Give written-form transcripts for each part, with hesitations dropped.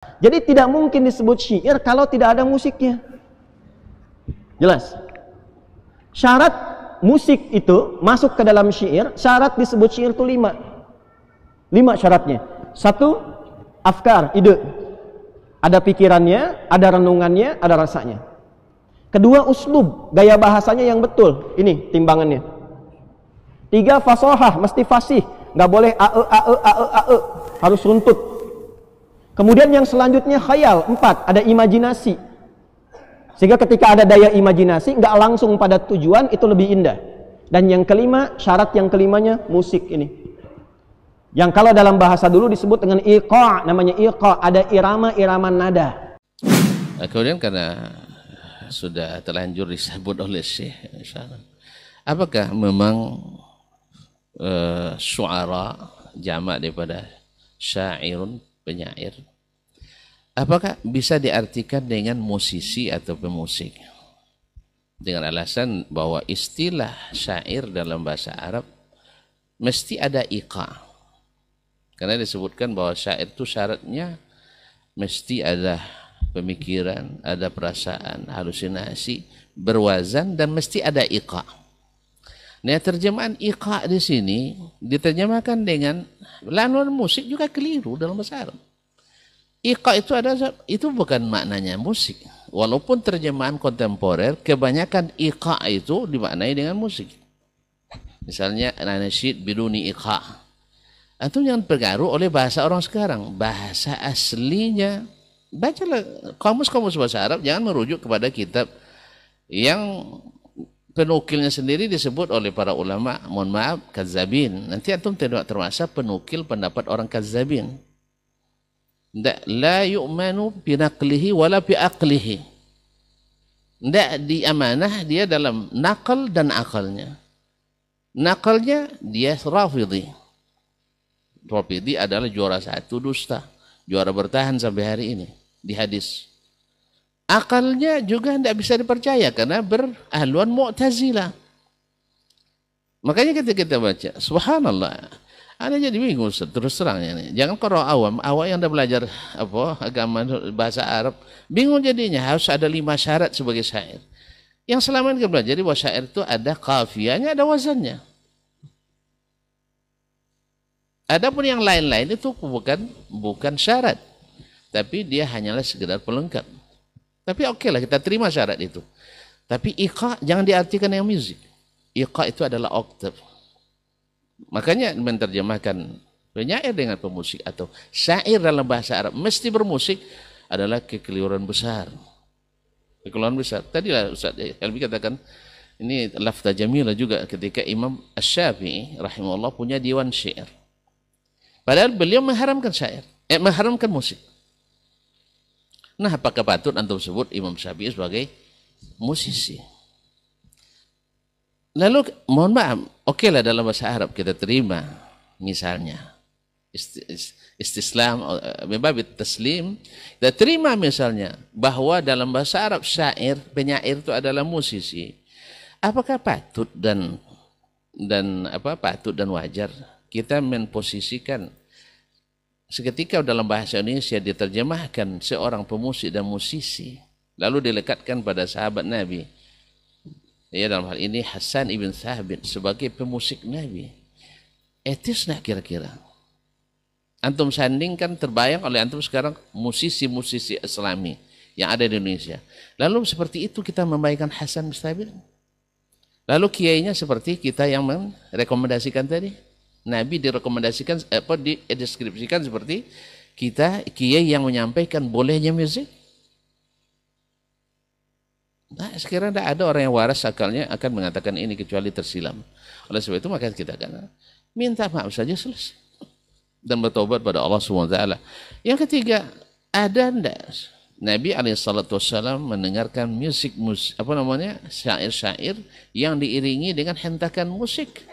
Jadi tidak mungkin disebut syair kalau tidak ada musiknya. Jelas? Syarat musik itu masuk ke dalam syair, syarat disebut syair itu 5. 5 syaratnya. 1, afkar, ide. Ada pikirannya, ada renungannya, ada rasanya. Kedua, uslub, gaya bahasanya yang betul. Ini timbangannya. 3, fasahah, mesti fasih. Nggak boleh ae, harus runtut. Kemudian yang selanjutnya khayal. 4, ada imajinasi. Sehingga ketika ada daya imajinasi, nggak langsung pada tujuan, itu lebih indah. Dan yang kelima, syarat yang kelimanya, musik ini. Yang kalau dalam bahasa dulu disebut dengan iqa', namanya iqa', ada irama-irama nada. Kemudian karena sudah terlanjur disebut oleh Syekh, apakah memang syu'ara jamak daripada syairun, penyair, apakah bisa diartikan dengan musisi atau pemusik? Dengan alasan bahwa istilah syair dalam bahasa Arab mesti ada iqa'. Karena disebutkan bahwa syair itu syaratnya mesti ada pemikiran, ada perasaan, halusinasi, berwazan, dan mesti ada iqa'. Nah, terjemahan iqa' di sini diterjemahkan dengan lawan musik juga keliru dalam bahasa Arab. Iqa' itu bukan maknanya musik. Walaupun terjemahan kontemporer kebanyakan iqa' itu dimaknai dengan musik. Misalnya nasyid biduni iqa'. Itu jangan terpengaruh oleh bahasa orang sekarang. Bahasa aslinya, bacalah kamus-kamus bahasa Arab, jangan merujuk kepada kitab yang penukilnya sendiri disebut oleh para ulama, mohon maaf, kazzabin. Nanti antum tidak termasuk penukil pendapat orang kazzabin. La yu'manu binaqlihi wala biaqlihi. Tidak diamanah dia dalam nakal dan akalnya. Nakalnya dia rafidhi. Rafidhi adalah juara 1 dusta, juara bertahan sampai hari ini di hadis. Akalnya juga tidak bisa dipercaya karena berahluan Mu'tazilah. Makanya ketika kita baca, subhanallah, ada jadi bingung terus terang ini. Jangan kalau awam yang dah belajar agama bahasa Arab, bingung jadinya. Harus ada 5 syarat sebagai syair. Yang selama ini kita belajar bahwa syair itu ada kafiyahnya, ada wazannya. Adapun yang lain-lain itu bukan syarat, tapi dia hanyalah sekedar pelengkap. Tapi oke lah, kita terima syarat itu. Tapi iqa' jangan diartikan yang musik. Iqa' itu adalah oktav. Makanya menerjemahkan penyair dengan pemusik atau syair dalam bahasa Arab mesti bermusik adalah kekeliruan besar. Kekeliruan besar. Tadilah Ustaz Helmi katakan, ini lafza jamilah juga ketika Imam Asy-Syafi'i rahimahullah punya diwan syair. Padahal beliau mengharamkan syair, mengharamkan musik. Nah, apakah patut antum sebut Imam Syafi'i sebagai musisi? Lalu, mohon maaf, oke lah dalam bahasa Arab kita terima, misalnya istislam, membabit taslim, kita terima misalnya bahwa dalam bahasa Arab syair, penyair itu adalah musisi. Apakah patut dan wajar kita memposisikan seketika dalam bahasa Indonesia diterjemahkan seorang pemusik dan musisi lalu dilekatkan pada sahabat Nabi, ya, dalam hal ini Hasan ibn Thabit sebagai pemusik Nabi? Etis nak kira-kira? Antum sandingkan, terbayang oleh antum sekarang musisi-musisi Islami yang ada di Indonesia, lalu seperti itu kita membayangkan Hasan bin Thabit, lalu kiainya seperti kita yang merekomendasikan tadi. Nabi direkomendasikan, dideskripsikan seperti kita, kiai yang menyampaikan bolehnya musik. Nah, sekarang tidak ada orang yang waras akalnya akan mengatakan ini kecuali tersilam. Oleh sebab itu maka kita akan minta maaf saja, selesai, dan bertobat pada Allah SWT. Yang ketiga, ada tidak Nabi SAW mendengarkan syair-syair yang diiringi dengan hentakan musik?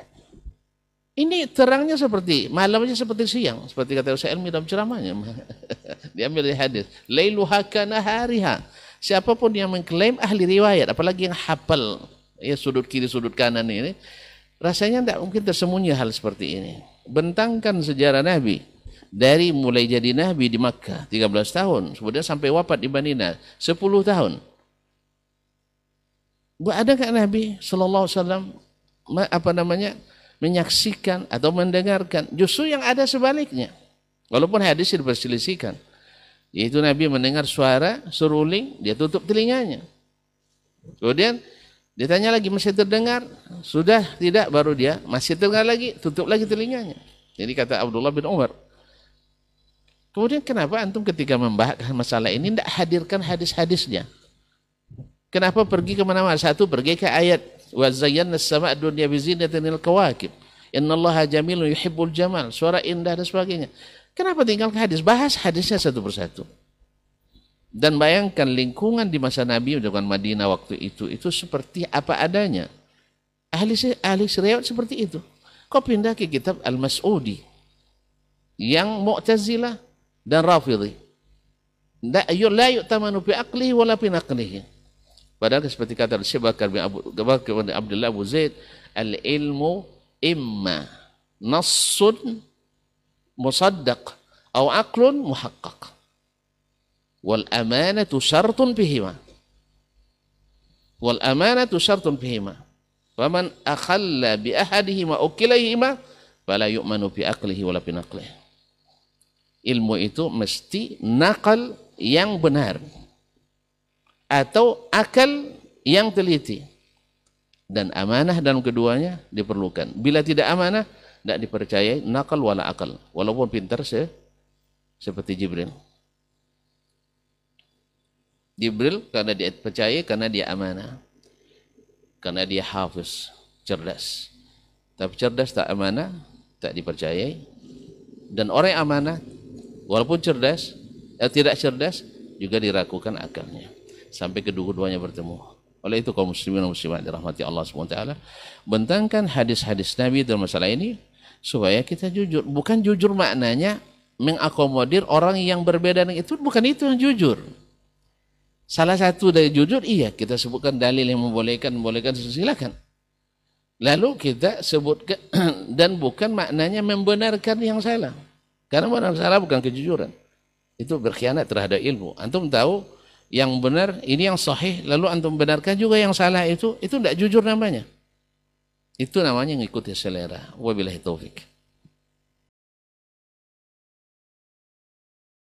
Ini terangnya seperti, malamnya seperti siang. Seperti kata Ustaz Elmi dalam ceramahnya. Diambil dari hadis. Lailuha kanahariha. Siapapun yang mengklaim ahli riwayat, apalagi yang hafal ya sudut kiri, sudut kanan ini, rasanya tidak mungkin tersembunyi hal seperti ini. Bentangkan sejarah Nabi. Dari mulai jadi Nabi di Makkah 13 tahun, kemudian sampai wafat di Madinah 10 tahun. Ada nggak Nabi Sallallahu Alaihi Wasallam menyaksikan atau mendengarkan? Justru yang ada sebaliknya. Walaupun hadis diperselisihkan, yaitu Nabi mendengar suara seruling, dia tutup telinganya. Kemudian ditanya lagi, masih terdengar? Sudah tidak, baru dia masih terdengar lagi, tutup lagi telinganya. Jadi kata Abdullah bin Umar. Kemudian kenapa antum ketika membahas masalah ini tidak hadirkan hadis-hadisnya? Kenapa pergi kemana-mana? Satu, pergi ke ayat wa zayyana as-sama'a ad-dunya bi zinatil kawakib. Innallaha jamilun yuhibbul jamal. Suara indah dan sebagainya. Kenapa tinggal ke hadis? Bahas hadisnya satu persatu. Dan bayangkan lingkungan di masa Nabi dengan Madinah waktu itu seperti apa adanya. Ahli riwayat seperti itu. Kau pindah ke kitab Al-Mas'udi yang Mu'tazilah dan Rafidhi. La yu'tamanu bi aqlihi wala bi naqlihi. Padahal seperti kata Syekh Bakar bin Abdullah Abu Zaid, al-ilmu imma nassun musaddaq atau aqlun muhaqqaq. Wal amanatu syartun bihima. Wal amanatu syartun bihima. Faman akhalla bi ahadihima ukilayhima fala yu'manu bi aqlihi wala bi naqlihi. Ilmu itu mesti nakal yang benar atau akal yang teliti, dan amanah dalam keduanya diperlukan. Bila tidak amanah, tidak dipercayai nakal wala akal, walaupun pintar seperti Jibril. Jibril karena dia percaya, karena dia amanah, karena dia hafiz, cerdas. Tapi cerdas tak amanah, tak dipercayai. Dan orang yang amanah walaupun cerdas, tidak cerdas, juga diragukan akalnya. Sampai kedua-duanya bertemu. Oleh itu kaum muslimin dan muslimat dirahmati Allah SWT, bentangkan hadis-hadis Nabi dalam masalah ini, supaya kita jujur. Bukan jujur maknanya mengakomodir orang yang berbeda dengan itu, bukan itu yang jujur. Salah satu dari jujur, iya, kita sebutkan dalil yang membolehkan, silakan. Lalu kita sebutkan, dan bukan maknanya membenarkan yang salah. Karena benar salah bukan kejujuran. Itu berkhianat terhadap ilmu. Antum tahu yang benar, ini yang sahih, lalu antum benarkan juga yang salah, itu tidak jujur namanya. Itu namanya mengikuti selera. Wabillahi taufik.